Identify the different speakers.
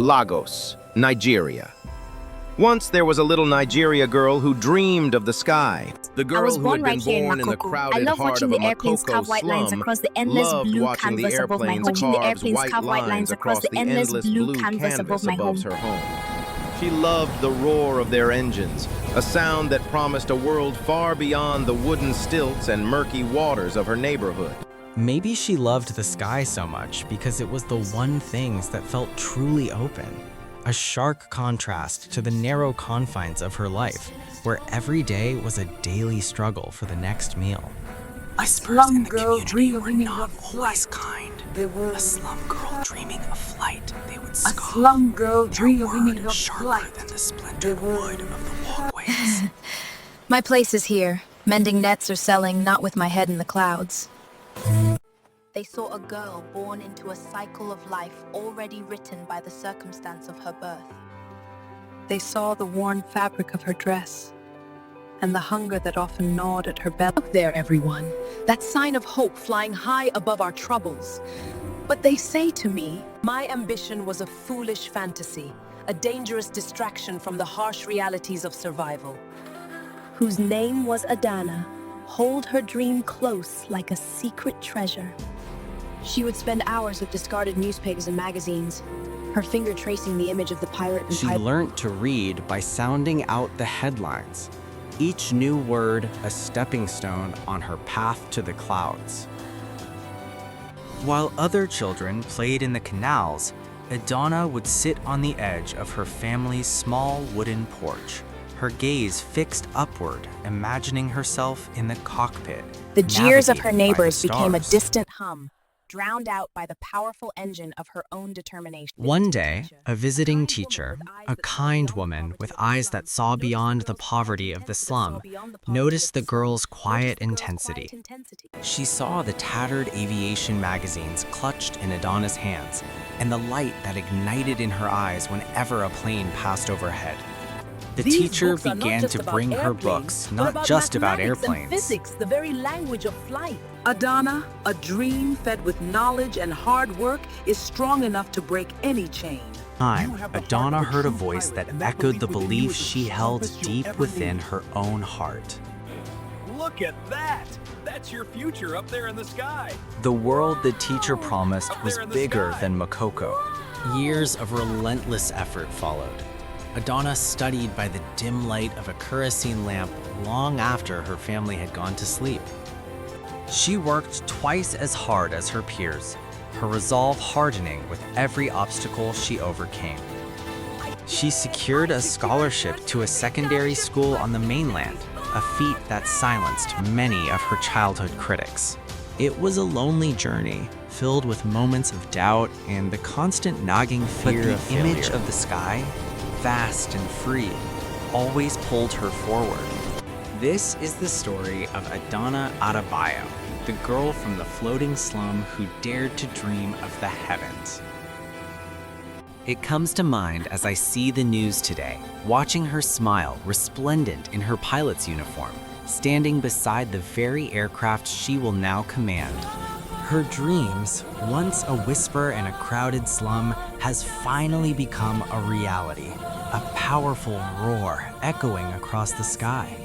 Speaker 1: Lagos, Nigeria. Once there was a little Nigeria girl who dreamed of the sky. The
Speaker 2: I
Speaker 1: girl
Speaker 2: was
Speaker 1: who
Speaker 2: born
Speaker 1: had
Speaker 2: right
Speaker 1: been
Speaker 2: here in
Speaker 1: born in the
Speaker 2: Makoko. I
Speaker 1: crowded
Speaker 2: love
Speaker 1: heart
Speaker 2: watching
Speaker 1: of a
Speaker 2: the airplanes
Speaker 1: Makoko
Speaker 2: carve white lines
Speaker 1: slum
Speaker 2: across the endless
Speaker 1: loved
Speaker 2: blue
Speaker 1: watching the
Speaker 2: canvas above my
Speaker 1: airplanes
Speaker 2: home. Watching the
Speaker 1: carve
Speaker 2: airplanes
Speaker 1: white
Speaker 2: carve white lines
Speaker 1: lines
Speaker 2: across
Speaker 1: across
Speaker 2: the endless blue canvas above my home.
Speaker 1: her home. She loved the roar of their engines, a sound that promised a world far beyond the wooden stilts and murky waters of her neighborhood.
Speaker 3: Maybe she loved the sky so much because it was the one things that felt truly open. A stark contrast to the narrow confines of her life, where every day was a daily struggle for the next meal.
Speaker 4: Whispers in the community were not always kind. A slum girl dreaming of flight. They would scoff.
Speaker 5: slum girl
Speaker 4: Their
Speaker 5: dreaming
Speaker 4: word
Speaker 5: of
Speaker 4: sharper
Speaker 5: flight.
Speaker 4: than the splintered wood of the walkways.
Speaker 2: My place is here, mending nets or selling, not with my head in the clouds. They saw a girl born into a cycle of life already written by the circumstance of her birth.
Speaker 6: They saw the worn fabric of her dress and the hunger that often gnawed at her belly.
Speaker 7: Look there, everyone, that sign of hope flying high above our troubles. But they say to me, my ambition was a foolish fantasy, a dangerous distraction from the harsh realities of survival.
Speaker 2: Whose name was Adana, hold her dream close like a secret treasure. She would spend hours with discarded newspapers and magazines, her finger tracing the image of the pirate and
Speaker 3: She learned to read by sounding out the headlines, each new word a stepping stone on her path to the clouds. While other children played in the canals, Adana would sit on the edge of her family's small wooden porch, her gaze fixed upward, imagining herself in the cockpit.
Speaker 2: The jeers of her
Speaker 3: navigated by the
Speaker 2: neighbors became a
Speaker 3: stars.
Speaker 2: distant hum, drowned out by the powerful engine of her own determination.
Speaker 3: One day, a visiting teacher, a kind woman with eyes that saw beyond the poverty of the slum, noticed the girl's quiet intensity. She saw the tattered aviation magazines clutched in Adana's hands, and the light that ignited in her eyes whenever a plane passed overhead. The
Speaker 7: These
Speaker 3: teacher
Speaker 7: books are not
Speaker 3: began
Speaker 7: just
Speaker 3: to
Speaker 7: about
Speaker 3: bring her
Speaker 7: airplanes,
Speaker 3: books,
Speaker 7: but
Speaker 3: not just about
Speaker 7: mathematics and
Speaker 3: airplanes.
Speaker 7: physics, the very language of flight.
Speaker 6: Adana, a dream fed with knowledge and hard work, is strong enough to break any chain.
Speaker 3: Time, Adana heard a voice that echoed the belief she held deep within her own heart.
Speaker 8: Look at that! That's your future up there in the sky.
Speaker 3: The world the teacher promised
Speaker 8: Up
Speaker 3: was
Speaker 8: there in the
Speaker 3: bigger
Speaker 8: sky.
Speaker 3: than Makoko. Years of relentless effort followed. Adana studied by the dim light of a kerosene lamp long after her family had gone to sleep. She worked twice as hard as her peers, her resolve hardening with every obstacle she overcame. She secured a scholarship to a secondary school on the mainland, a feat that silenced many of her childhood critics. It was a lonely journey, filled with moments of doubt and the constant nagging fear of failure. The image of the sky, vast and free, always pulled her forward. This is the story of Adana Adebayo, the girl from the floating slum who dared to dream of the heavens. It comes to mind as I see the news today, watching her smile resplendent in her pilot's uniform, standing beside the very aircraft she will now command. Her dreams, once a whisper in a crowded slum, has finally become a reality, a powerful roar echoing across the sky.